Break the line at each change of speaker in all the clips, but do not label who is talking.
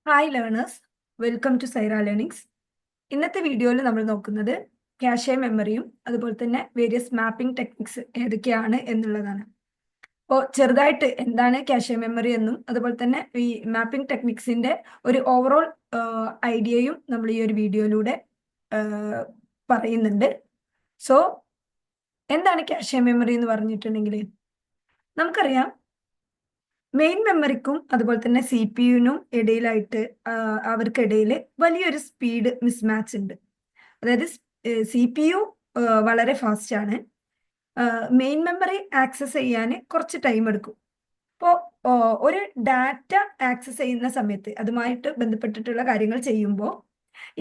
Hi learners, welcome to Saira learnings. ഇന്നത്തെ വീഡിയോയിൽ നമ്മൾ നോക്കുന്നത് ക്യാഷെ മെമ്മറിയും അതുപോലെ തന്നെ വേരിയസ് മാപ്പിംഗ് ടെക്നിക്സ് ഏതൊക്കെയാണ് എന്നുള്ളതാണ്. അപ്പോൾ ചെറുതായിട്ട് എന്താണ് ക്യാഷെ മെമ്മറി എന്നും അതുപോലെ തന്നെ ഈ മാപ്പിംഗ് ടെക്നിക്സിന്റെ ഒരു ഓവറോൾ ഐഡിയയും നമ്മൾ ഈ ഒരു വീഡിയോയിലൂടെ പറയുന്നുണ്ട്. സോ എന്താണ് ക്യാഷെ മെമ്മറി എന്ന് പറഞ്ഞിട്ടുണ്ടെങ്കിൽ നമുക്കറിയാം മെയിൻ മെമ്മറിക്കും അതുപോലെ തന്നെ സി പി യുവിനും ഇടയിലായിട്ട് അവർക്കിടയിൽ വലിയൊരു സ്പീഡ് മിസ്മാച്ച് ഉണ്ട്. അതായത് സി പി യു വളരെ ഫാസ്റ്റ് ആണ്, മെയിൻ മെമ്മറി ആക്സസ് ചെയ്യാൻ കുറച്ച് ടൈം എടുക്കും. അപ്പോൾ ഒരു ഡാറ്റ ആക്സസ് ചെയ്യുന്ന സമയത്ത് അതുമായിട്ട് ബന്ധപ്പെട്ടിട്ടുള്ള കാര്യങ്ങൾ ചെയ്യുമ്പോൾ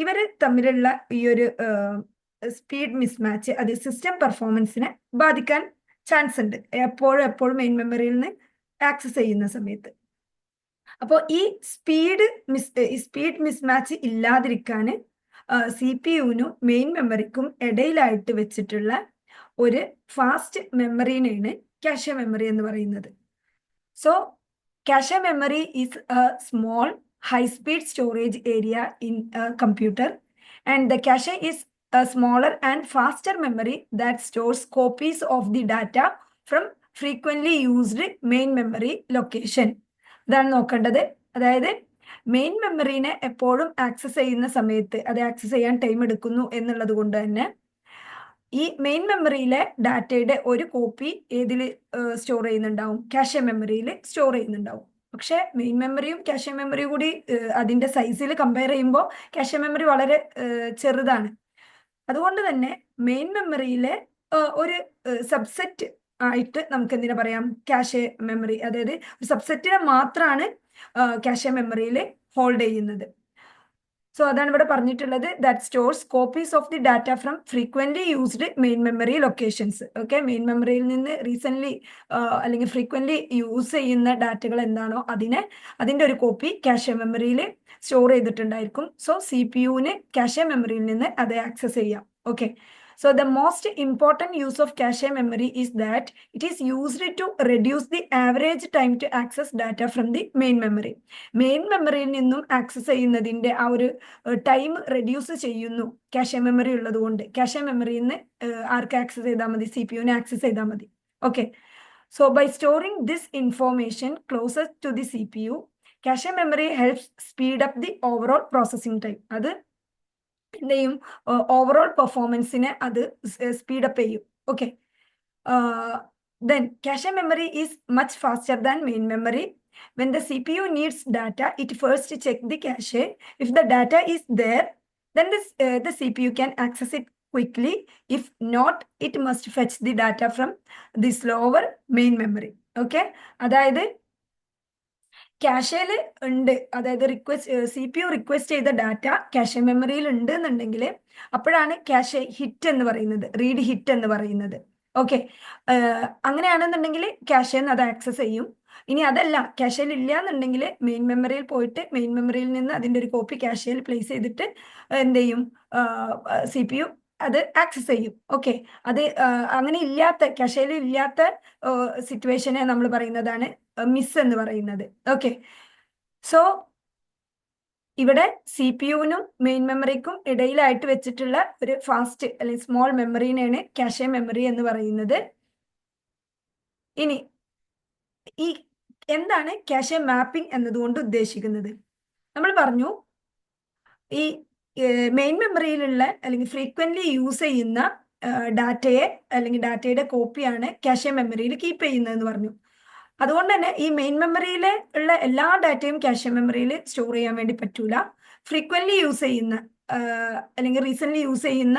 ഇവർ തമ്മിലുള്ള ഈ ഒരു സ്പീഡ് മിസ്മാച്ച് അത് സിസ്റ്റം പെർഫോമൻസിനെ ബാധിക്കാൻ ചാൻസ് ഉണ്ട് എപ്പോഴും മെയിൻ മെമ്മറിയിൽ നിന്ന് ആക്സസ് ചെയ്യുന്ന സമയത്ത്. അപ്പോൾ ഈ സ്പീഡ് മിസ്മാച്ച് ഇല്ലാതിരിക്കാൻ സി പി യുവിനും മെയിൻ മെമ്മറിക്കും ഇടയിലായിട്ട് വെച്ചിട്ടുള്ള ഒരു ഫാസ്റ്റ് മെമ്മറിനെയാണ് ക്യാഷെ മെമ്മറി എന്ന് പറയുന്നത്. So cache memory is a small high speed storage area in computer and the cache is a smaller and faster memory that stores copies of the data from frequently used main memory location. ഇതാണ് നോക്കേണ്ടത്. അതായത് main മെമ്മറീനെ എപ്പോഴും access ചെയ്യുന്ന സമയത്ത് അത് access ചെയ്യാൻ time എടുക്കുന്നു എന്നുള്ളത് കൊണ്ട് തന്നെ ഈ മെയിൻ മെമ്മറിയിലെ ഡാറ്റയുടെ ഒരു കോപ്പി ഏതിൽ സ്റ്റോർ ചെയ്യുന്നുണ്ടാവും? ക്യാഷെ മെമ്മറിയിൽ സ്റ്റോർ ചെയ്യുന്നുണ്ടാവും. പക്ഷെ മെയിൻ മെമ്മറിയും ക്യാഷെ മെമ്മറിയും കൂടി അതിന്റെ സൈസിൽ കമ്പയർ ചെയ്യുമ്പോൾ ക്യാഷെ മെമ്മറി വളരെ ചെറുതാണ്. അതുകൊണ്ട് തന്നെ മെയിൻ മെമ്മറിയിലെ ഒരു സബ്സെറ്റ് ആയിട്ട് നമുക്ക് എന്തിനാ പറയാം? Cache memory. അതായത് ഒരു സബ്സെറ്റിനെ മാത്രമാണ് ക്യാഷെ മെമ്മറിയിൽ ഹോൾഡ് ചെയ്യുന്നത്. സോ അതാണ് ഇവിടെ പറഞ്ഞിട്ടുള്ളത്. That stores copies of the data from frequently used main memory locations. Okay, main മെമ്മറിയിൽ നിന്ന് റീസെന്റ് അല്ലെങ്കിൽ ഫ്രീക്വന്റ്ലി യൂസ് ചെയ്യുന്ന ഡാറ്റകൾ എന്താണോ അതിന്റെ ഒരു കോപ്പി ക്യാഷെ മെമ്മറിയിൽ സ്റ്റോർ ചെയ്തിട്ടുണ്ടായിരിക്കും. സോ സി പി യുവിന് ക്യാഷെ മെമ്മറിയിൽ നിന്ന് അത് ആക്സസ് ചെയ്യാം. Okay, so the most important use of cache memory is that it is used to reduce the average time to access data from the main memory. Main മെമ്മറിയിൽ നിന്നും access ചെയ്യുന്നതിന്റെ ആ ഒരു ടൈം റെഡ്യൂസ് ചെയ്യുന്നു cache memory ഉള്ളത് കൊണ്ട്. Cache മെമ്മറിയിൽ നിന്ന് ആർക്ക് ആക്സസ് ചെയ്താൽ മതി? സി പി യുവിനെ ആക്സസ് ചെയ്താൽ മതി. Okay, so by storing this information closer to the C P U, cache memory helps speed up the overall processing time. അത് എന്തെയും ഓവറോൾ പെർഫോമൻസിനെ അത് സ്പീഡപ്പ് ചെയ്യും. Okay, then cache memory is much faster than main memory. When the CPU needs data, it first check the cache. If the data is there, then the CPU can access it quickly. If not, it must fetch the data from the slower main memory. Okay, അതായത് ക്യാഷേല് ഉണ്ട്, അതായത് C P U request ചെയ്ത data cache മെമ്മറിയിൽ ഉണ്ട് എന്നുണ്ടെങ്കിൽ അപ്പോഴാണ് cache hit എന്ന് പറയുന്നത്, റീഡ് ഹിറ്റ് എന്ന് പറയുന്നത്. ഓക്കെ, അങ്ങനെയാണെന്നുണ്ടെങ്കിൽ ക്യാഷെന്ന് അത് ആക്സസ് ചെയ്യും. ഇനി അതല്ല, ക്യാഷയിൽ ഇല്ല എന്നുണ്ടെങ്കിൽ മെയിൻ മെമ്മറിയിൽ പോയിട്ട് മെയിൻ മെമ്മറിയിൽ നിന്ന് അതിൻ്റെ ഒരു കോപ്പി ക്യാഷയിൽ പ്ലേസ് ചെയ്തിട്ട് എന്ത് ചെയ്യും? സി പി യു അത് ആക്സസ് ചെയ്യും. ഓക്കെ, അത് അങ്ങനെ ഇല്ലാത്ത ക്യാഷയിൽ ഇല്ലാത്ത സിറ്റുവേഷനെ നമ്മൾ പറയുന്നതാണ് മിസ് എന്ന് പറയുന്നത്. ഓക്കെ, സോ ഇവിടെ സി പി യുവിനും മെയിൻ മെമ്മറിക്കും ഇടയിലായിട്ട് വെച്ചിട്ടുള്ള ഒരു ഫാസ്റ്റ് അല്ലെങ്കിൽ സ്മോൾ മെമ്മറിനെയാണ് ക്യാഷെ മെമ്മറി എന്ന് പറയുന്നത്. ഇനി ഈ എന്താണ് ക്യാഷെ മാപ്പിംഗ് എന്നതുകൊണ്ട് ഉദ്ദേശിക്കുന്നത്? നമ്മൾ പറഞ്ഞു ഈ മെയിൻ മെമ്മറിയിലുള്ള അല്ലെങ്കിൽ ഫ്രീക്വന്റ്ലി യൂസ് ചെയ്യുന്ന ഡാറ്റയെ അല്ലെങ്കിൽ ഡാറ്റയുടെ കോപ്പിയാണ് ക്യാഷെ മെമ്മറിയിൽ കീപ്പ് ചെയ്യുന്നതെന്ന് പറഞ്ഞു. അതുകൊണ്ട് തന്നെ ഈ മെയിൻ മെമ്മറിയിൽ ഉള്ള എല്ലാ ഡാറ്റയും ക്യാഷെ മെമ്മറിയിൽ സ്റ്റോർ ചെയ്യാൻ വേണ്ടി പറ്റൂല. ഫ്രീക്വന്റ്ലി യൂസ് ചെയ്യുന്ന അല്ലെങ്കിൽ റീസെന്റ് യൂസ് ചെയ്യുന്ന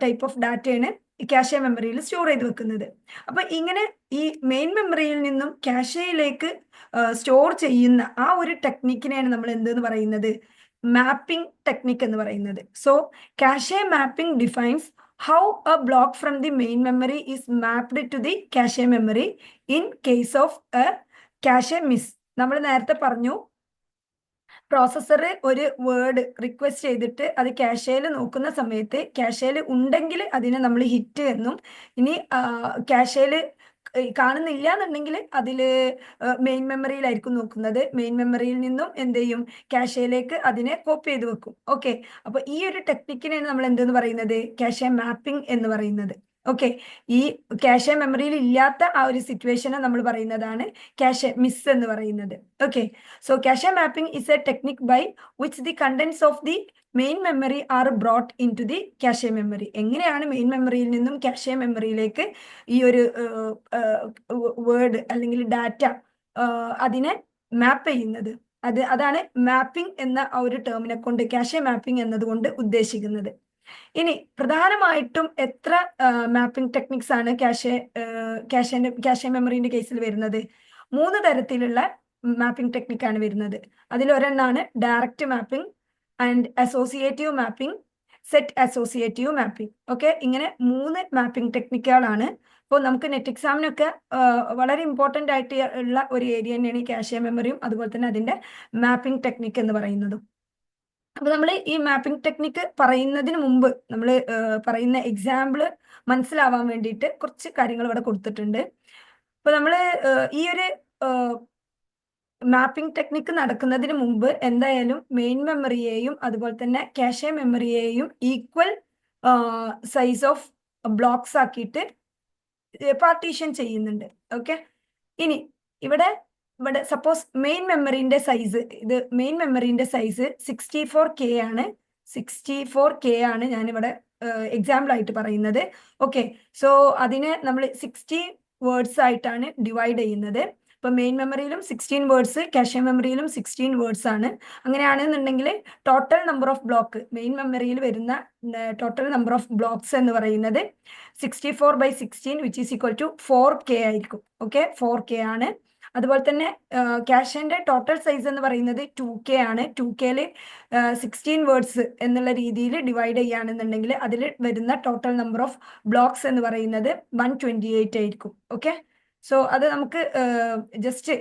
ടൈപ്പ് ഓഫ് ഡാറ്റയാണ് ക്യാഷെ മെമ്മറിയിൽ സ്റ്റോർ ചെയ്ത് വെക്കുന്നത്. അപ്പൊ ഇങ്ങനെ ഈ മെയിൻ മെമ്മറിയിൽ നിന്നും ക്യാഷയിലേക്ക് സ്റ്റോർ ചെയ്യുന്ന ആ ഒരു ടെക്നിക്കിനെയാണ് നമ്മൾ എന്തെന്ന് പറയുന്നത്? മാപ്പിംഗ് ടെക്നിക് എന്ന് പറയുന്നത്. So cache mapping defines how a block from the main memory is mapped to the cache memory in case of a cache miss. നമ്മൾ നേരത്തെ പറഞ്ഞു, പ്രോസസ്സർ ഒരു വേർഡ് റിക്വസ്റ്റ് ചെയ്തിട്ട് അത് ക്യാഷയിൽ നോക്കുന്ന സമയത്ത് ക്യാഷയിൽ ഉണ്ടെങ്കിൽ അതിനെ നമ്മൾ ഹിറ്റ് എന്നും, ഇനി ക്യാഷയിൽ കാണുന്നില്ല എന്നുണ്ടെങ്കിൽ അതിൽ മെയിൻ മെമ്മറിയിലായിരിക്കും നോക്കുന്നത്. മെയിൻ മെമ്മറിയിൽ നിന്നും എന്ത് ചെയ്യും, ക്യാഷയിലേക്ക് അതിനെ കോപ്പി ചെയ്ത് വെക്കും. ഓക്കെ, അപ്പൊ ഈ ഒരു ടെക്നിക്കിനെയാണ് നമ്മൾ എന്തെന്ന് പറയുന്നത്, ക്യാഷെ മാപ്പിംഗ് എന്ന് പറയുന്നത്. ഓക്കെ, ഈ ക്യാഷെ മെമ്മറിയിൽ ഇല്ലാത്ത ആ ഒരു സിറ്റുവേഷനെ നമ്മൾ പറയുന്നതാണ് ക്യാഷെ മിസ് എന്ന് പറയുന്നത്. Okay, so cache mapping is a technique by which the contents of the main memory are brought into the cache memory. എങ്ങനെയാണ് മെയിൻ മെമ്മറിയിൽ നിന്നും ക്യാഷെ മെമ്മറിയിലേക്ക് ഈ ഒരു വേർഡ് അല്ലെങ്കിൽ ഡാറ്റ അതിനെ മാപ്പ് ചെയ്യുന്നത്, അതാണ് മാപ്പിംഗ് എന്ന ആ ഒരു ടേമിനെ കൊണ്ട്, ക്യാഷെ മാപ്പിംഗ് എന്നതുകൊണ്ട് ഉദ്ദേശിക്കുന്നത്. ഇനി പ്രധാനമായിട്ടും എത്ര മാപ്പിംഗ് ടെക്നിക്സ് ആണ് ക്യാഷെ മെമ്മറിന്റെ കേസിൽ വരുന്നത്? 3 തരത്തിലുള്ള മാപ്പിംഗ് ടെക്നിക്കാണ് വരുന്നത്. അതിലൊരെണ്ണാണ് direct mapping and associative mapping, set associative mapping. Okay, ഇങ്ങനെ 3 മാപ്പിംഗ് ടെക്നിക്കുകളാണ്. അപ്പോൾ നമുക്ക് നെറ്റ് എക്സാമിനൊക്കെ വളരെ ഇമ്പോർട്ടൻ്റ് ആയിട്ട് ഉള്ള ഒരു ഏരിയ തന്നെയാണ് ഈ ക്യാഷെ മെമ്മറിയും അതുപോലെ തന്നെ അതിൻ്റെ മാപ്പിംഗ് ടെക്നിക്ക് എന്ന് പറയുന്നതും. അപ്പൊ നമ്മൾ ഈ മാപ്പിംഗ് ടെക്നിക്ക് പറയുന്നതിന് മുമ്പ് നമ്മൾ പറയുന്ന എക്സാമ്പിൾ മനസ്സിലാവാൻ വേണ്ടിയിട്ട് കുറച്ച് കാര്യങ്ങൾ ഇവിടെ കൊടുത്തിട്ടുണ്ട്. അപ്പൊ നമ്മൾ ഈ ഒരു മാപ്പിംഗ് ടെക്നിക്ക് നടക്കുന്നതിന് മുമ്പ് എന്തായാലും മെയിൻ മെമ്മറിയെയും അതുപോലെ തന്നെ ക്യാഷെ മെമ്മറിയെയും ഈക്വൽ സൈസ് ഓഫ് ബ്ലോക്സ് ആക്കിയിട്ട് പാർട്ടീഷൻ ചെയ്യുന്നുണ്ട്. ഓക്കെ, ഇനി ഇവിടെ സപ്പോസ് മെയിൻ മെമ്മറിന്റെ സൈസ്, ഇത് മെയിൻ മെമ്മറിന്റെ സൈസ് 64K ആണ്. 64K ആണ് ഞാനിവിടെ എക്സാമ്പിൾ ആയിട്ട് പറയുന്നത്. ഓക്കെ, സോ അതിനെ നമ്മൾ 60 വേർഡ്സ് ആയിട്ടാണ് ഡിവൈഡ് ചെയ്യുന്നത്. ഇപ്പൊ മെയിൻ മെമ്മറിയിലും 16 വേർഡ്സ്, ക്യാഷെ മെമ്മറിയിലും 16 വേർഡ്സ് ആണ്. അങ്ങനെയാണെന്നുണ്ടെങ്കിൽ total number of block, main മെമ്മറിയിൽ വരുന്ന ടോട്ടൽ നമ്പർ ഓഫ് ബ്ലോക്സ് എന്ന് പറയുന്നത് 64/16 which is equal to 4K ആയിരിക്കും. ഓക്കെ, 4K ആണ്. അതുപോലെ തന്നെ ക്യാഷന്റെ ടോട്ടൽ സൈസ് എന്ന് പറയുന്നത് 2K ആണ്. 2Kയിൽ 16 വേർഡ്സ് എന്നുള്ള രീതിയിൽ ഡിവൈഡ് ചെയ്യുകയാണെന്നുണ്ടെങ്കിൽ അതിൽ വരുന്ന ടോട്ടൽ നമ്പർ ഓഫ് ബ്ലോക്സ് എന്ന് പറയുന്നത് 128 ആയിരിക്കും. ഓക്കെ, സോ അത് നമുക്ക് ജസ്റ്റ്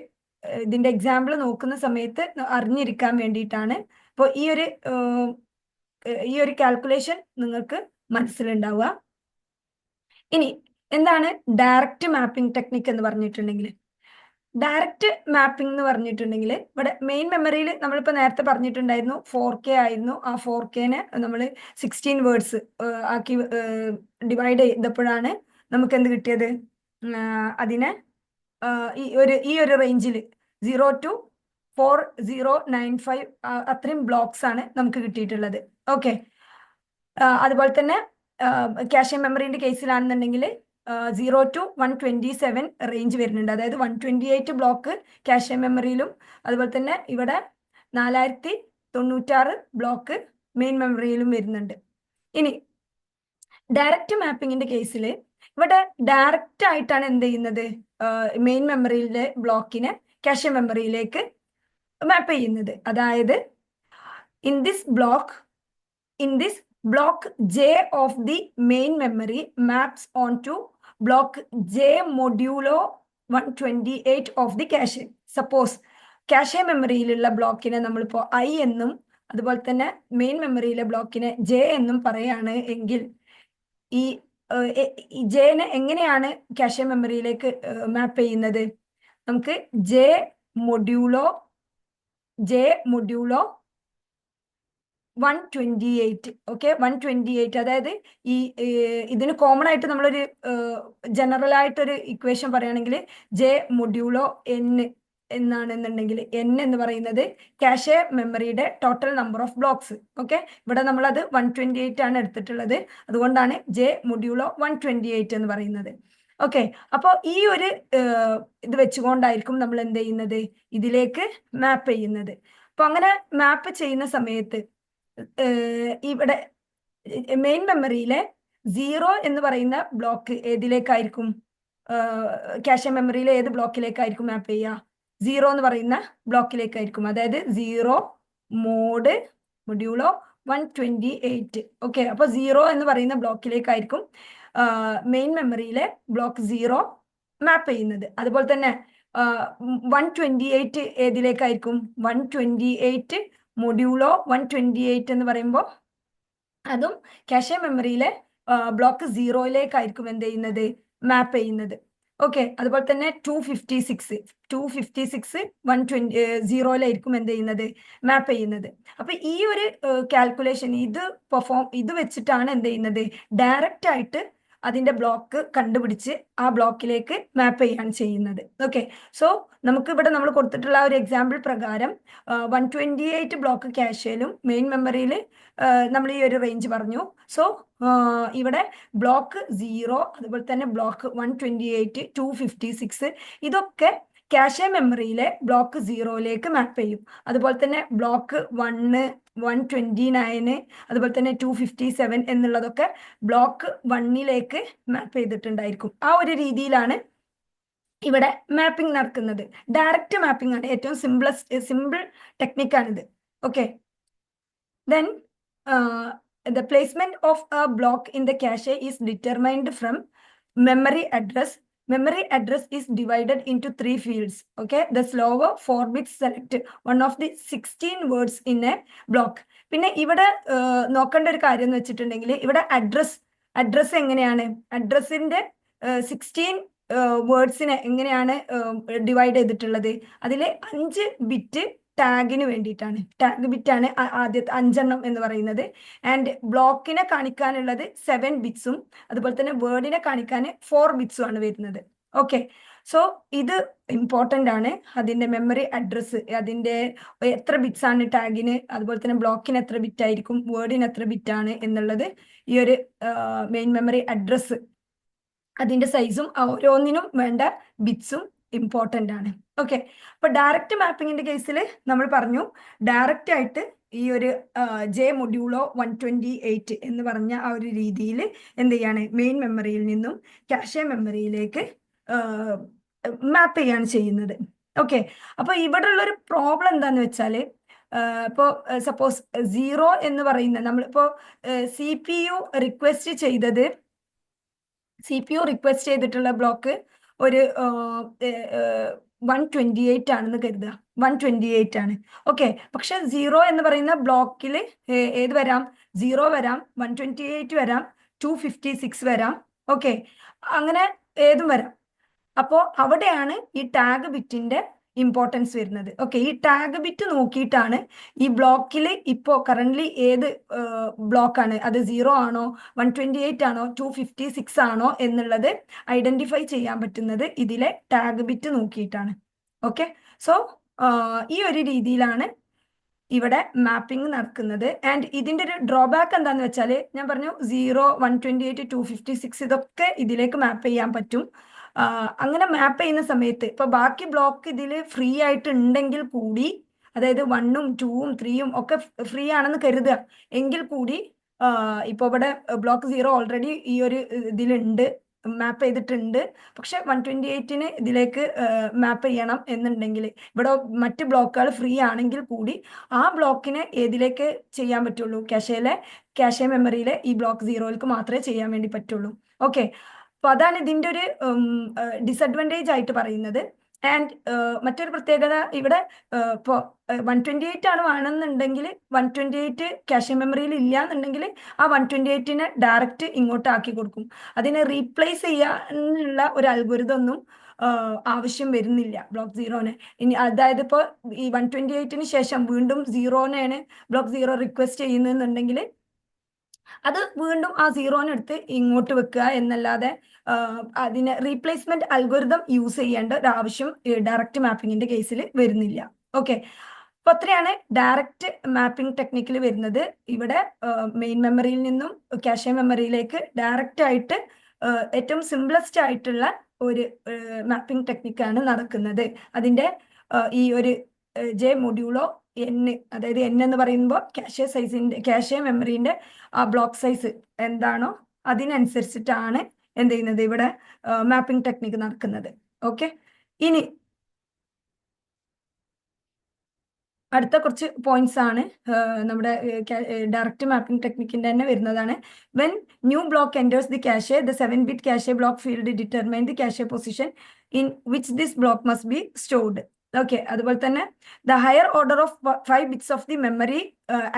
ഇതിന്റെ എക്സാമ്പിൾ നോക്കുന്ന സമയത്ത് അറിഞ്ഞിരിക്കാൻ വേണ്ടിയിട്ടാണ്. അപ്പോൾ ഈ ഒരു കാൽക്കുലേഷൻ നിങ്ങൾക്ക് മനസ്സിലുണ്ടാവുക. ഇനി എന്താണ് ഡയറക്റ്റ് മാപ്പിംഗ് ടെക്നിക്ക് എന്ന് പറഞ്ഞിട്ടുണ്ടെങ്കിൽ, ഡയറക്റ്റ് മാപ്പിംഗ് എന്ന് പറഞ്ഞിട്ടുണ്ടെങ്കിൽ ഇവിടെ മെയിൻ മെമ്മറിയിൽ നമ്മളിപ്പോൾ നേരത്തെ പറഞ്ഞിട്ടുണ്ടായിരുന്നു 4K ആയിരുന്നു. ആ 4Kനെ നമ്മൾ 16 വേർഡ്സ് ആക്കി ഡിവൈഡ് ചെയ്തപ്പോഴാണ് നമുക്ക് എന്ത് കിട്ടിയത്, അതിനെ ഈ ഒരു റേഞ്ചിൽ 0 to 4095 അത്രയും ബ്ലോക്സ് ആണ് നമുക്ക് കിട്ടിയിട്ടുള്ളത്. ഓക്കെ, അതുപോലെ തന്നെ ക്യാഷെ മെമ്മറിന്റെ കേസിലാണെന്നുണ്ടെങ്കിൽ 0 to 127 റേഞ്ച് വരുന്നുണ്ട്. അതായത് 128 ബ്ലോക്ക് ക്യാഷെ മെമ്മറിയിലും അതുപോലെ തന്നെ ഇവിടെ 4096 ബ്ലോക്ക് മെയിൻ മെമ്മറിയിലും വരുന്നുണ്ട്. ഇനി ഡയറക്റ്റ് മാപ്പിങ്ങിന്റെ കേസിൽ ഇവിടെ ഡയറക്റ്റ് ആയിട്ടാണ് എന്ത് ചെയ്യുന്നത്, മെയിൻ മെമ്മറിയിലെ ബ്ലോക്കിനെ ക്യാഷെ മെമ്മറിയിലേക്ക് മാപ്പ് ചെയ്യുന്നത്. അതായത് in this block J of the main memory maps onto block J modulo 128 of the cache. Suppose cache മെമ്മറിയിലുള്ള ബ്ലോക്കിനെ നമ്മളിപ്പോൾ I എന്നും അതുപോലെ തന്നെ മെയിൻ മെമ്മറിയിലെ ബ്ലോക്കിനെ J എന്നും പറയാണ് എങ്കിൽ ഈ ജെനെ എങ്ങനെയാണ് ക്യാഷെ മെമ്മറിയിലേക്ക് മാപ്പ് ചെയ്യുന്നത്? നമുക്ക് J modulo 128. ഓക്കെ, 128 അതായത് ഇതിന് കോമൺ ആയിട്ട് നമ്മളൊരു ജനറൽ ആയിട്ടൊരു ഇക്വേഷൻ പറയുകയാണെങ്കിൽ J modulo N എന്നാണെന്നുണ്ടെങ്കിൽ N എന്ന് പറയുന്നത് ക്യാഷെ മെമ്മറിയുടെ total number of blocks. Okay, ഇവിടെ നമ്മളത് 128 ആണ് എടുത്തിട്ടുള്ളത്, അതുകൊണ്ടാണ് J modulo 128 എന്ന് പറയുന്നത്. ഓക്കെ, അപ്പോൾ ഈ ഒരു ഇത് വെച്ചുകൊണ്ടായിരിക്കും നമ്മൾ എന്ത് ചെയ്യുന്നത്, ഇതിലേക്ക് മാപ്പ് ചെയ്യുന്നത്. അപ്പൊ അങ്ങനെ മാപ്പ് ചെയ്യുന്ന സമയത്ത് ഇവിടെ മെയിൻ മെമ്മറിയിലെ 0 എന്ന് പറയുന്ന ബ്ലോക്ക് ഏതിലേക്കായിരിക്കും, ക്യാഷെ മെമ്മറിയിലെ ഏത് ബ്ലോക്കിലേക്കായിരിക്കും മാപ്പ് ചെയ്യുക? 0 എന്ന് പറയുന്ന ബ്ലോക്കിലേക്കായിരിക്കും. അതായത് 0 modulo 128. ഓക്കെ, അപ്പൊ 0 എന്ന് പറയുന്ന ബ്ലോക്കിലേക്കായിരിക്കും മെയിൻ മെമ്മറിയിലെ ബ്ലോക്ക് 0 മാപ്പ് ചെയ്യുന്നത്. അതുപോലെ തന്നെ 128 ഏതിലേക്കായിരിക്കും? 128 modulo 128 എന്ന് പറയുമ്പോൾ അതും ക്യാഷെ മെമ്മറിയിലെ ബ്ലോക്ക് 0യിലേക്കായിരിക്കും എന്ത് ചെയ്യുന്നത്, മാപ്പ് ചെയ്യുന്നത്. ഓക്കെ. അതുപോലെ തന്നെ 256 120 എന്ത് ചെയ്യുന്നത്, മാപ്പ് ചെയ്യുന്നത്. അപ്പൊ ഈ ഒരു കാൽക്കുലേഷൻ ഇത് വെച്ചിട്ടാണ് എന്ത് ചെയ്യുന്നത്, ഡയറക്റ്റ് ആയിട്ട് അതിന്റെ ബ്ലോക്ക് കണ്ടുപിടിച്ച് ആ ബ്ലോക്കിലേക്ക് മാപ്പ് ചെയ്യാണ് ചെയ്യുന്നത്. ഓക്കെ. സോ നമുക്ക് ഇവിടെ നമ്മൾ കൊടുത്തിട്ടുള്ള ഒരു എക്സാമ്പിൾ പ്രകാരം 128 ബ്ലോക്ക് ക്യാഷേലും മെയിൻ മെമ്മറിയിൽ നമ്മൾ ഈ ഒരു റേഞ്ച് പറഞ്ഞു. സോ ഇവിടെ ബ്ലോക്ക് 0, അതുപോലെ തന്നെ ബ്ലോക്ക് 128, 256 ഇതൊക്കെ ക്യാഷെ മെമ്മറിയിലെ ബ്ലോക്ക് 0യിലേക്ക് മാപ്പ് ചെയ്യും. അതുപോലെ തന്നെ ബ്ലോക്ക് 1, 129, അതുപോലെ തന്നെ 257 എന്നുള്ളതൊക്കെ ബ്ലോക്ക് 1ലേക്ക് മാപ്പ് ചെയ്തിട്ടുണ്ടായിരിക്കും. ആ ഒരു രീതിയിലാണ് ഇവിടെ മാപ്പിംഗ് നടക്കുന്നത്. ഡയറക്റ്റ് മാപ്പിംഗ് ആണ്, ഏറ്റവും സിമ്പിൾ ടെക്നിക്കാണിത്. Okay. Then the placement of a block in the cache is determined from memory address. Memory address is divided into 3 fields. Okay, the slower 4 bits select one of the 16 words in a block. പിന്നെ ഇവിടെ നോക്കേണ്ട ഒരു കാര്യം എന്ന് വെച്ചിട്ടുണ്ടെങ്കിൽ ഇവിടെ address എങ്ങനെയാണ്, അഡ്രസ്സിന്റെ 16 വേർഡ്സിനെ എങ്ങനെയാണ് ഡിവൈഡ് ചെയ്തിട്ടുള്ളത്, അതിൽ 5 ബിറ്റ് ടാഗിന് വേണ്ടിയിട്ടാണ്. ടാഗ് ബിറ്റാണ് ആദ്യത്തെ 5 എന്ന് പറയുന്നത്. ആൻഡ് ബ്ലോക്കിനെ കാണിക്കാനുള്ളത് 7 ബിറ്റ്സും അതുപോലെ തന്നെ വേർഡിനെ കാണിക്കാൻ 4 ബിറ്റ്സും ആണ് വരുന്നത്. ഓക്കെ. സോ ഇത് ഇമ്പോർട്ടൻ്റ് ആണ്. അതിൻ്റെ മെമ്മറി അഡ്രസ്സ്, അതിൻ്റെ എത്ര ബിറ്റ്സ് ആണ് ടാഗിന്, അതുപോലെ തന്നെ ബ്ലോക്കിന് എത്ര ബിറ്റ് ആയിരിക്കും, വേർഡിന് എത്ര ബിറ്റാണ് എന്നുള്ളത്, ഈ ഒരു മെയിൻ മെമ്മറി അഡ്രസ്സ് അതിൻ്റെ സൈസും ഓരോന്നിനും വേണ്ട ബിറ്റ്സും ഇമ്പോർട്ടൻ്റ് ആണ്. ഓക്കെ. അപ്പൊ ഡയറക്റ്റ് മാപ്പിങ്ങിന്റെ കേസിൽ നമ്മൾ പറഞ്ഞു, ഡയറക്റ്റ് ആയിട്ട് ഈ ഒരു ജെ മൊഡ്യൂളോ 128 എന്ന് പറഞ്ഞ ആ ഒരു രീതിയിൽ എന്ത് ചെയ്യാണ്, മെയിൻ മെമ്മറിയിൽ നിന്നും ക്യാഷെ മെമ്മറിയിലേക്ക് മാപ്പ് ചെയ്യാണ് ചെയ്യുന്നത്. ഓക്കെ. അപ്പൊ ഇവിടെ ഉള്ളൊരു പ്രോബ്ലം എന്താന്ന് വെച്ചാൽ, ഇപ്പോൾ സപ്പോസ് 0 എന്ന് പറയുന്ന നമ്മളിപ്പോ CPU റിക്വസ്റ്റ് ചെയ്തിട്ടുള്ള ബ്ലോക്ക് ഒരു 128 ആണെന്ന് കരുതുക. 128 ആണ്. ഓക്കെ. പക്ഷെ 0 എന്ന് പറയുന്ന ബ്ലോക്കിൽ ഏത് വരാം, 0 വരാം, 128 വരാം, 256 വരാം. ഓക്കെ. അങ്ങനെ ഏതും വരാം. അപ്പോൾ അവിടെയാണ് ഈ ടാഗ് ബിറ്റിന്റെ ഇമ്പോർട്ടൻസ് വരുന്നത്. ഓക്കെ. ഈ ടാഗ് ബിറ്റ് നോക്കിയിട്ടാണ് ഈ ബ്ലോക്കിൽ ഇപ്പോൾ കറന്റ് ഏത് ബ്ലോക്കാണ്, അത് 0 ആണോ, 128 ആണോ, 256 ആണോ എന്നുള്ളത് ഐഡന്റിഫൈ ചെയ്യാൻ പറ്റുന്നത് ഇതിലെ ടാഗ് ബിറ്റ് നോക്കിയിട്ടാണ്. ഓക്കെ. സോ ഈ ഒരു രീതിയിലാണ് ഇവിടെ മാപ്പിംഗ് നടക്കുന്നത്. ആൻഡ് ഇതിന്റെ ഒരു ഡ്രോബാക്ക് എന്താന്ന് വെച്ചാൽ, ഞാൻ പറഞ്ഞു 0, 128, 256 ഇതൊക്കെ ഇതിലേക്ക് മാപ്പ് ചെയ്യാൻ പറ്റും. അങ്ങനെ മാപ്പ് ചെയ്യുന്ന സമയത്ത് ഇപ്പൊ ബാക്കി ബ്ലോക്ക് ഇതിൽ ഫ്രീ ആയിട്ട് ഉണ്ടെങ്കിൽ കൂടി, അതായത് 1ഉം 2ഉം 3ഉം ഒക്കെ ഫ്രീ ആണെന്ന് കരുതുക, എങ്കിൽ കൂടി ഇപ്പൊ ഇവിടെ ബ്ലോക്ക് 0 ഓൾറെഡി ഈ ഒരു ഇതിലുണ്ട്, മാപ്പ് ചെയ്തിട്ടുണ്ട്. പക്ഷെ 128ന് ഇതിലേക്ക് മാപ്പ് ചെയ്യണം എന്നുണ്ടെങ്കിൽ ഇവിടെ മറ്റ് ബ്ലോക്കുകൾ ഫ്രീ ആണെങ്കിൽ കൂടി ആ ബ്ലോക്കിനെ ഏതിലേക്ക് ചെയ്യാൻ പറ്റുള്ളൂ, ക്യാഷെ മെമ്മറിയിലെ ഈ ബ്ലോക്ക് 0യിലേക്ക് മാത്രമേ ചെയ്യാൻ വേണ്ടി പറ്റുള്ളൂ. ഓക്കെ. അപ്പൊ അതാണ് ഇതിന്റെ ഒരു ഡിസഡ്വാൻറ്റേജ് ആയിട്ട് പറയുന്നത്. ആൻഡ് മറ്റൊരു പ്രത്യേകത ഇവിടെ ഇപ്പോൾ 128 ആണ് വേണമെന്നുണ്ടെങ്കിൽ 128 ക്യാഷെ മെമ്മറിയിൽ ഇല്ല എന്നുണ്ടെങ്കിൽ ആ 128നെ ഡയറക്റ്റ് ഇങ്ങോട്ട് ആക്കി കൊടുക്കും. അതിനെ റീപ്ലേസ് ചെയ്യാനുള്ള ഒരു അൽഗോരിതം ഒന്നും ആവശ്യം വരുന്നില്ല ബ്ലോക്ക് 0ന്. ഇനി അതായത് ഇപ്പോൾ ഈ 128ന് ശേഷം വീണ്ടും 0നെയാണ് ബ്ലോക്ക് 0 റിക്വസ്റ്റ് ചെയ്യുന്നുണ്ടെങ്കിൽ അത് വീണ്ടും ആ 0നെ എടുത്ത് ഇങ്ങോട്ട് വെക്കുക എന്നല്ലാതെ അതിന് റീപ്ലേസ്മെന്റ് അൽഗോരിതം യൂസ് ചെയ്യേണ്ട ഒരു ആവശ്യം ഡയറക്റ്റ് മാപ്പിങ്ങിന്റെ കേസിൽ വരുന്നില്ല. ഓക്കെ. അപ്പൊ അത്രയാണ് ഡയറക്റ്റ് മാപ്പിംഗ് ടെക്നിക്കിൽ വരുന്നത്. ഇവിടെ മെയിൻ മെമ്മറിയിൽ നിന്നും ക്യാഷെ മെമ്മറിയിലേക്ക് ഡയറക്റ്റ് ആയിട്ട് ഏറ്റവും സിംപ്ലസ്റ്റ് ആയിട്ടുള്ള ഒരു മാപ്പിംഗ് ടെക്നിക്കാണ് നടക്കുന്നത്. അതിന്റെ ഈ ഒരു ജെ മൊഡ്യൂളോ എൻ, അതായത് എൻ എന്ന് പറയുമ്പോൾ ക്യാഷെ മെമ്മറിന്റെ ആ ബ്ലോക്ക് സൈസ് എന്താണോ അതിനനുസരിച്ചിട്ടാണ് എന്ത് ചെയ്യുന്നത്, ഇവിടെ മാപ്പിംഗ് ടെക്നിക്ക് നടക്കുന്നത്. ഓക്കെ. ഇനി അടുത്ത കുറച്ച് പോയിന്റ്സ് ആണ് നമ്മുടെ ഡയറക്റ്റ് മാപ്പിംഗ് ടെക്നിക്കിന്റെ തന്നെ വരുന്നതാണ്. When new block enters the cache, the 7-bit cache block field determine the cache position in which this block must be stored. Okay, അതുപോലെ തന്നെ the higher order of 5 bits of the memory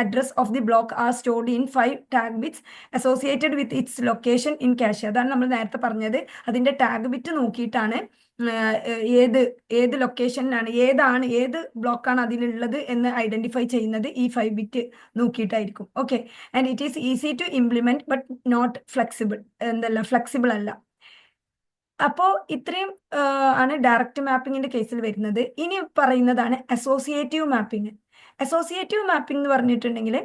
address of the block R stored in 5 tag bits associated with its location in cache. അതാണ് നമ്മൾ നേരത്തെ പറഞ്ഞത്. അതിന്റെ tag bit നോക്കിയിട്ടാണ് ഏത് ലൊക്കേഷനിലാണ് ഏത് ബ്ലോക്കാണ് അതിലുള്ളത് എന്ന് ഐഡന്റിഫൈ ചെയ്യുന്നത് ഈ 5 ബിറ്റ് നോക്കിയിട്ടായിരിക്കും. Okay, and it is easy to implement but not flexible. Flexible അല്ല. അപ്പോൾ ഇത്രയും ആണ് ഡയറക്റ്റ് മാപ്പിങ്ങിന്റെ കേസിൽ വരുന്നത്. ഇനി പറയുന്നതാണ് അസോസിയേറ്റീവ് മാപ്പിംഗ്. അസോസിയേറ്റീവ് മാപ്പിംഗ് എന്ന് പറഞ്ഞിട്ടുണ്ടെങ്കിൽ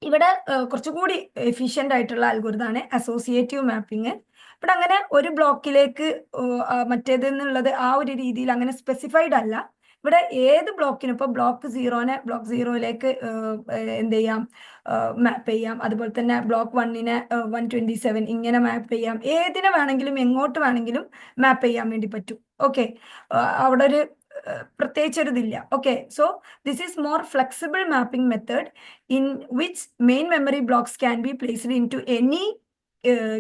ഇവിടെ കുറച്ചുകൂടി എഫിഷ്യന്റ് ആയിട്ടുള്ള അൽഗോരിതമാണ് അസോസിയേറ്റീവ് മാപ്പിംഗ്. ഇവിടെ അങ്ങനെ ഒരു ബ്ലോക്കിലേക്ക് മറ്റേതെന്നുള്ളത് ആ ഒരു രീതിയിൽ അങ്ങനെ സ്പെസിഫൈഡ് അല്ല. ഇവിടെ ഏത് ബ്ലോക്കിനും ഇപ്പോൾ ബ്ലോക്ക് 0-നെ ബ്ലോക്ക് 0-ലേക്ക് എന്ത് ചെയ്യാം, മാപ്പ് ചെയ്യാം. അതുപോലെ തന്നെ ബ്ലോക്ക് 1-നെ 127 ഇങ്ങനെ മാപ്പ് ചെയ്യാം. ഏതിനെ വേണമെങ്കിലും എങ്ങോട്ട് വേണമെങ്കിലും മാപ്പ് ചെയ്യാൻ വേണ്ടി പറ്റും. ഓക്കെ, അവിടെ ഒരു പ്രത്യേകിച്ചൊരിതില്ല. Okay, so this is more flexible mapping method in which main memory blocks can be placed into any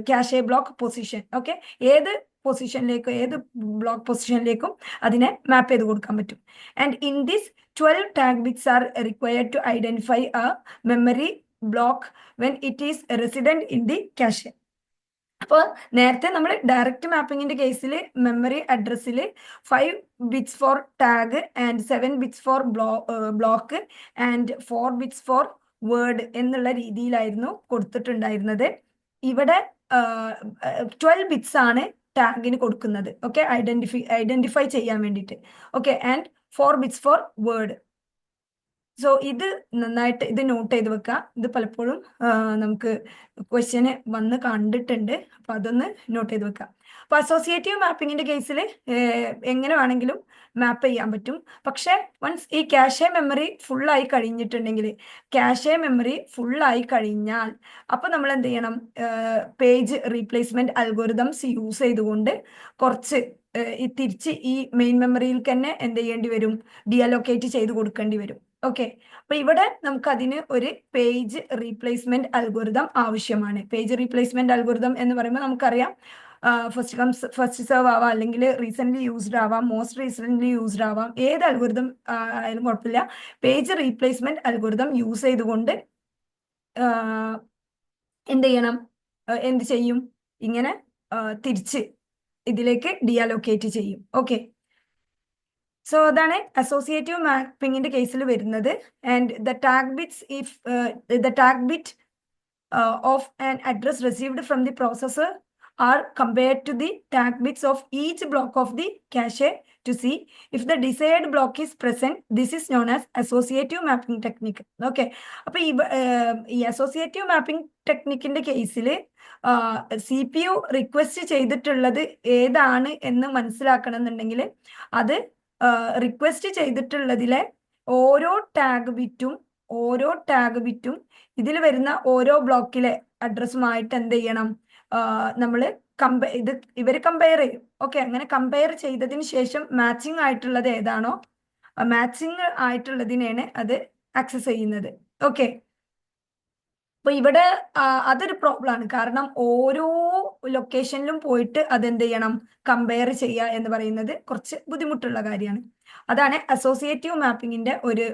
cache block position. Okay, ഏത് പൊസിഷനിലേക്കും ഏത് ബ്ലോക്ക് പൊസിഷനിലേക്കും അതിനെ മാപ്പ് ചെയ്ത് കൊടുക്കാൻ പറ്റും. And in this 12 tag bits are required to identify a memory block when it is resident in the cache. അപ്പോൾ നേരത്തെ നമ്മൾ ഡയറക്റ്റ് മാപ്പിങ്ങിന്റെ കേസിൽ മെമ്മറി അഡ്രസ്സിൽ 5 bits for tag and 7 bits for block and 4 bits for word എന്നുള്ള രീതിയിലായിരുന്നു കൊടുത്തിട്ടുണ്ടായിരുന്നത്. ഇവിടെ 12 bits ആണ് ടാഗിന് കൊടുക്കുന്നത്. ഓക്കെ, ഐഡന്റിഫൈ ചെയ്യാൻ വേണ്ടിയിട്ട്. Okay, and 4 bits for word. So ഇത് നന്നായിട്ട് ഇത് നോട്ട് ചെയ്ത് വെക്കുക. ഇത് പലപ്പോഴും നമുക്ക് ക്വസ്റ്റ്യന് വന്ന് കണ്ടിട്ടുണ്ട്. അപ്പൊ അതൊന്ന് നോട്ട് ചെയ്ത് വെക്കുക. അപ്പൊ അസോസിയേറ്റീവ് മാപ്പിങ്ങിന്റെ കേസിൽ എങ്ങനെ വേണമെങ്കിലും മാപ്പ് ചെയ്യാൻ പറ്റും. പക്ഷെ വൺസ് ഈ ക്യാഷെ മെമ്മറി ഫുള്ളായി കഴിഞ്ഞിട്ടുണ്ടെങ്കിൽ അപ്പൊ നമ്മൾ എന്ത് ചെയ്യണം, പേജ് റീപ്ലേസ്മെന്റ് അൽഗോരിതംസ് യൂസ് ചെയ്തുകൊണ്ട് കുറച്ച് തിരിച്ച് ഈ മെയിൻ മെമ്മറിയിൽ തന്നെ എന്ത് ചെയ്യേണ്ടി വരും, ഡിഅലോക്കേറ്റ് ചെയ്ത് കൊടുക്കേണ്ടി വരും. ഓക്കെ, അപ്പൊ ഇവിടെ നമുക്ക് അതിന് ഒരു പേജ് റീപ്ലേസ്മെന്റ് അൽഗോരിതം ആവശ്യമാണ്. പേജ് റീപ്ലേസ്മെന്റ് അൽഗോരിതം എന്ന് പറയുമ്പോൾ നമുക്കറിയാം, ഫസ്റ്റ് സെർവ് ആവാം, അല്ലെങ്കിൽ റീസെന്റ് യൂസ്ഡ് ആവാം, മോസ്റ്റ് റീസെന്റ് യൂസ്ഡ് ആവാം. ഏത് അൽഗോരിതം ആയാലും കുഴപ്പമില്ല. പേജ് റീപ്ലേസ്മെന്റ് അൽഗോരിതം യൂസ് ചെയ്തുകൊണ്ട് എന്ത് ചെയ്യും, ഇങ്ങനെ തിരിച്ച് ഇതിലേക്ക് ഡിഅലോക്കേറ്റ് ചെയ്യും. ഓക്കെ, സോ അതാണ് അസോസിയേറ്റീവ് മാപ്പിങ്ങിന്റെ കേസിൽ വരുന്നത്. And the tag bit of an address received from the processor are compared to the tag bits of each block of the cache to see if the desired block is present. This is known as associative mapping technique. Okay, അപ്പൊ ഈ associative mapping ടെക്നിക്കിന്റെ കേസിൽ CPU request ചെയ്തിട്ടുള്ളത് ഏതാണ് എന്ന് മനസ്സിലാക്കണം എന്നുണ്ടെങ്കിൽ അത് റിക്വസ്റ്റ് ചെയ്തിട്ടുള്ളതിലെ ഓരോ ടാഗ് ബിറ്റും ഇതിൽ വരുന്ന ഓരോ ബ്ലോക്കിലെ അഡ്രസ്സുമായിട്ട് എന്ത് ചെയ്യണം, നമ്മൾ ഇവർ കമ്പയർ ചെയ്യും. ഓക്കെ, അങ്ങനെ കമ്പയർ ചെയ്തതിന് ശേഷം മാച്ചിങ് ആയിട്ടുള്ളത് ഏതാണോ മാച്ചിങ് ആയിട്ടുള്ളതിനെയാണ് അത് ആക്സസ് ചെയ്യുന്നത്. ഓക്കെ, അപ്പൊ ഇവിടെ അതൊരു പ്രോബ്ലം ആണ്. കാരണം ഓരോ ലൊക്കേഷനിലും പോയിട്ട് അതെന്ത് ചെയ്യണം, കമ്പയർ ചെയ്യുക എന്ന് പറയുന്നത് കുറച്ച് ബുദ്ധിമുട്ടുള്ള കാര്യമാണ്. അതാണ് അസോസിയേറ്റീവ് മാപ്പിങ്ങിന്റെ ഒരു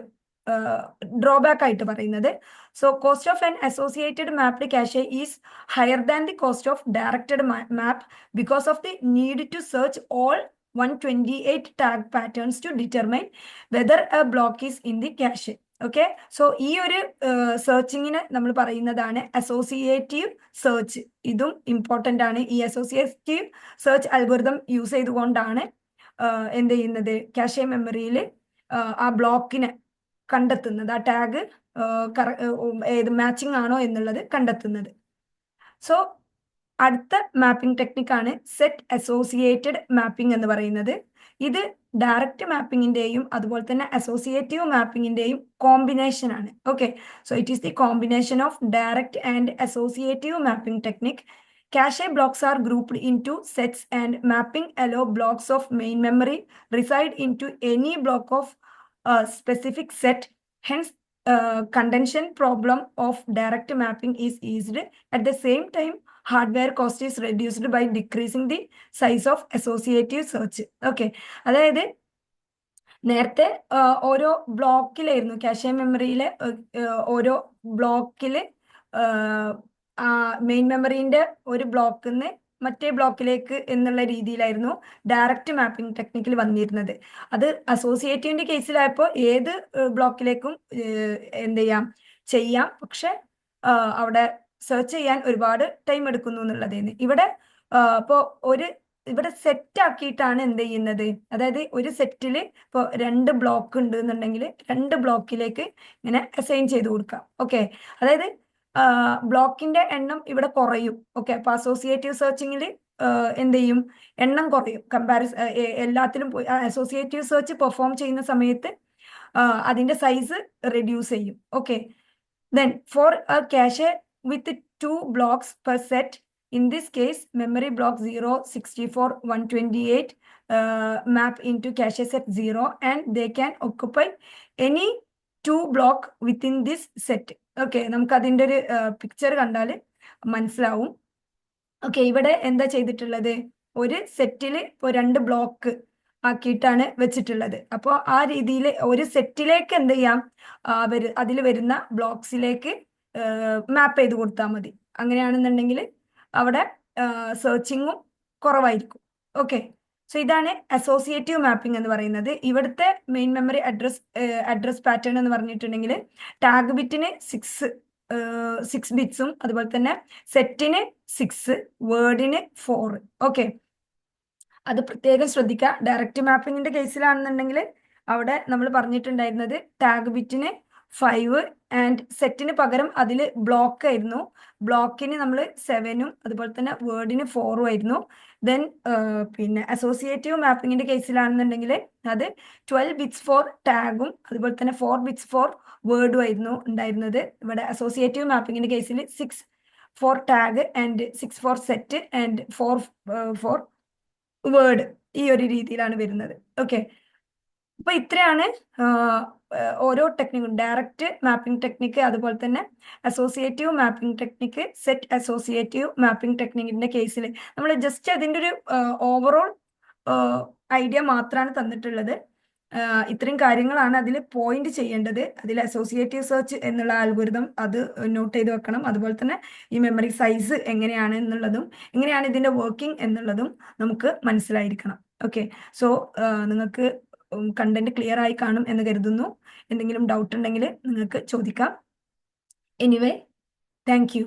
ഡ്രോബാക്ക് ആയിട്ട് പറയുന്നത്. So cost of an associated mapped cache is higher than the cost of directed map because of the need to search all 128 tag patterns to determine whether a block is in the cache. Okay, so ഈ ഒരു സെർച്ചിങ്ങിന് നമ്മൾ പറയുന്നതാണ് associative search. ഇതും important ആണ്. ഈ associative search algorithm use ചെയ്തുകൊണ്ടാണ് എന്ത് ചെയ്യുന്നത്, ക്യാഷെ മെമ്മറിയിൽ ആ ബ്ലോക്കിനെ കണ്ടെത്തുന്നത്, ആ ടാഗ് ഏത് മാച്ചിങ് ആണോ എന്നുള്ളത് കണ്ടെത്തുന്നത്. സോ അടുത്ത മാപ്പിംഗ് ടെക്നിക്കാണ് സെറ്റ് അസോസിയേറ്റഡ് മാപ്പിംഗ് എന്ന് പറയുന്നത്. ഇത് ഡയറക്റ്റ് മാപ്പിങ്ങിന്റെയും അതുപോലെ തന്നെ അസോസിയേറ്റീവ് മാപ്പിങ്ങിന്റെയും കോമ്പിനേഷൻ ആണ്. Okay, so it is the combination of direct and associative mapping technique. Cache blocks are grouped into sets and mapping allow blocks of main memory reside into any block of a specific set. Hence, contention problem of direct mapping is eased. At the same time, hardware cost is reduced by decreasing the size of associative search. Okay, അതായത് നേരത്തെ ഓരോ ബ്ലോക്കിലായിരുന്നു cache മെമ്മറിയിലെ ഓരോ ബ്ലോക്കില് main മെമ്മറിന്റെ ഒരു ബ്ലോക്കിൽ നിന്ന് മറ്റേ ബ്ലോക്കിലേക്ക് എന്നുള്ള രീതിയിലായിരുന്നു ഡയറക്റ്റ് മാപ്പിംഗ് ടെക്നിക്കിൽ വന്നിരുന്നത്. അത് അസോസിയേറ്റീവിന്റെ കേസിലായപ്പോൾ ഏത് ബ്ലോക്കിലേക്കും എന്ത് ചെയ്യാം, പക്ഷെ അവിടെ സെർച്ച് ചെയ്യാൻ ഒരുപാട് ടൈം എടുക്കുന്നു എന്നുള്ളതാണ്. ഇവിടെ ഇപ്പോൾ ഇവിടെ സെറ്റ് ആക്കിയിട്ടാണ് എന്ത് ചെയ്യുന്നത്, അതായത് ഒരു സെറ്റില് ഇപ്പോൾ 2 ബ്ലോക്ക് ഉണ്ട് എന്നുണ്ടെങ്കിൽ 2 ബ്ലോക്കിലേക്ക് ഇങ്ങനെ അസൈൻ ചെയ്ത് കൊടുക്കാം. ഓക്കെ, അതായത് ബ്ലോക്കിന്റെ എണ്ണം ഇവിടെ കുറയും. ഓക്കെ, അപ്പൊ അസോസിയേറ്റീവ് സെർച്ചിങ്ങിൽ എന്ത് ചെയ്യും, എണ്ണം കുറയും. എല്ലാത്തിലും പോയി അസോസിയേറ്റീവ് സെർച്ച് പെർഫോം ചെയ്യുന്ന സമയത്ത് അതിന്റെ സൈസ് റെഡ്യൂസ് ചെയ്യും. Okay, then for a cache with 2 blocks per set, in this case memory block 0, 64, 128 map into cache set 0 and they can occupy any 2 block within this set. Okay, നമുക്ക് അതിൻ്റെ ഒരു picture കണ്ടാൽ മനസ്സിലാവും. Okay, ഇവിടെ എന്താ ചെയ്തിട്ടുള്ളത്, ഒരു സെറ്റില് ഇപ്പോൾ 2 ബ്ലോക്ക് ആക്കിയിട്ടാണ് വെച്ചിട്ടുള്ളത്. അപ്പോൾ ആ രീതിയിൽ ഒരു സെറ്റിലേക്ക് എന്ത് ചെയ്യാം, അതിൽ വരുന്ന ബ്ലോക്സിലേക്ക് മാപ്പ് ചെയ്ത് കൊടുത്താൽ മതി. അങ്ങനെയാണെന്നുണ്ടെങ്കിൽ അവിടെ സെർച്ചിങ്ങും കുറവായിരിക്കും. ഓക്കെ, സോ ഇതാണ് അസോസിയേറ്റീവ് മാപ്പിംഗ് എന്ന് പറയുന്നത്. ഇവിടുത്തെ മെയിൻ മെമ്മറി അഡ്രസ് പാറ്റേൺ എന്ന് പറഞ്ഞിട്ടുണ്ടെങ്കിൽ ടാഗ് ബിറ്റിന് 6 ബിറ്റ്സും അതുപോലെ തന്നെ സെറ്റിന് 6, വേർഡിന് 4. ഓക്കെ, അത് പ്രത്യേകം ശ്രദ്ധിക്കുക. ഡയറക്റ്റ് മാപ്പിങ്ങിന്റെ കേസിലാണെന്നുണ്ടെങ്കിൽ അവിടെ നമ്മൾ പറഞ്ഞിട്ടുണ്ടായിരുന്നത് ടാഗ് ബിറ്റിന് 5 ആൻഡ് സെറ്റിന് പകരം അതിൽ ബ്ലോക്ക് ആയിരുന്നു. ബ്ലോക്കിന് നമ്മൾ 7ഉം അതുപോലെ തന്നെ വേർഡിന് 4ഉം ആയിരുന്നു. ദെൻ പിന്നെ അസോസിയേറ്റീവ് മാപ്പിങ്ങിന്റെ കേസിലാണെന്നുണ്ടെങ്കിൽ അത് 12 ബിറ്റ്സ് ഫോർ ടാഗും അതുപോലെ തന്നെ 4 ബിറ്റ്സ് ഫോർ വേർഡും ആയിരുന്നു ഉണ്ടായിരുന്നത്. ഇവിടെ അസോസിയേറ്റീവ് മാപ്പിങ്ങിന്റെ കേസിൽ 6 for tag and 6 for set and 4 for word, ഈ ഒരു രീതിയിലാണ് വരുന്നത്. ഓക്കെ, അപ്പൊ ഇത്രയാണ് ഓരോ ടെക്നിക്കും, ഡയറക്റ്റ് മാപ്പിംഗ് ടെക്നിക്ക് അതുപോലെ തന്നെ associative mapping technique, set associative mapping ടെക്നിക്കിന്റെ കേസിൽ നമ്മൾ ജസ്റ്റ് അതിൻ്റെ ഒരു ഓവറോൾ ഐഡിയ മാത്രമാണ് തന്നിട്ടുള്ളത്. ഇത്രയും കാര്യങ്ങളാണ് അതിൽ പോയിന്റ് ചെയ്യേണ്ടത്. അതിൽ അസോസിയേറ്റീവ് സെർച്ച് എന്നുള്ള ആൽഗോരിതം അത് നോട്ട് ചെയ്ത് വെക്കണം. അതുപോലെ തന്നെ ഈ മെമ്മറി സൈസ് എങ്ങനെയാണ് എന്നുള്ളതും എങ്ങനെയാണ് ഇതിന്റെ വർക്കിംഗ് എന്നുള്ളതും നമുക്ക് മനസ്സിലായിരിക്കണം. ഓക്കെ, സോ നിങ്ങൾക്ക് കണ്ടന്റ് ക്ലിയർ ആയി കാണും എന്ന് കരുതുന്നു. എന്തെങ്കിലും ഡൗട്ട് ഉണ്ടെങ്കിൽ നിങ്ങൾക്ക് ചോദിക്കാം. Anyway, thank you.